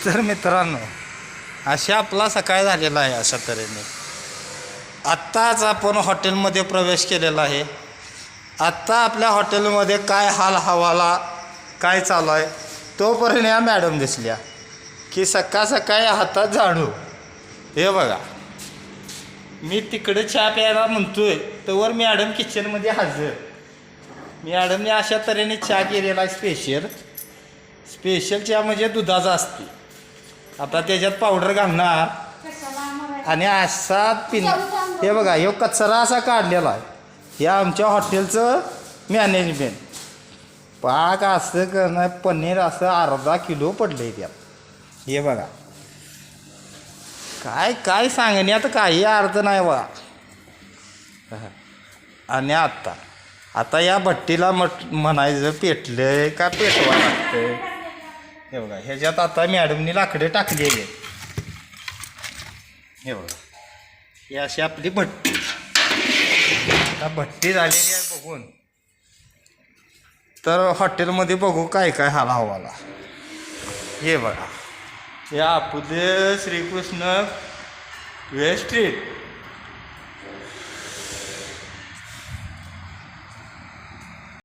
तर मित्रांनो अशा आपला सकाळ झालेला आहे. अशा तऱ्हेने आत्ताच आपण हॉटेलमध्ये प्रवेश केलेला आहे. आत्ता आपल्या हॉटेलमध्ये काय हाल हवाला काय चालू आहे तोपर्यंत या मॅडम दिसल्या की सकाळ सकाळी हातात झाडू. हे बघा मी तिकडे चहा प्यायला म्हणतोय तर मॅडम किचनमध्ये हजर. मॅडमने अशा तऱ्हेने चहा केलेला आहे. स्पेशल चहा म्हणजे दुधाचा असते. आता त्याच्यात पावडर घालणार आणि असा हे बघा ह्यो कचरा असा काढलेला आहे. हे आमच्या हॉटेलचं मॅनेजमेंट. पाक असं करणं पनीर असं अर्धा किलो पडलं आहे त्यात. हे बघा काय काय सांगण्यात काही अर्थ नाही बघा. आणि आता या भट्टीला म्हणायचं पेटलंय का पेटवा लागतंय. हे बघा ह्याच्यात आता मॅडमनी लाकडे टाकलेली आहेत. हे बघा ही अशी आपली भट्टी. आता भट्टी झालेली आहे बघून तर हॉटेलमध्ये बघू काय काय हाल हवाला. हे बघा हे आपले श्रीकृष्ण वेस्ट स्ट्रीट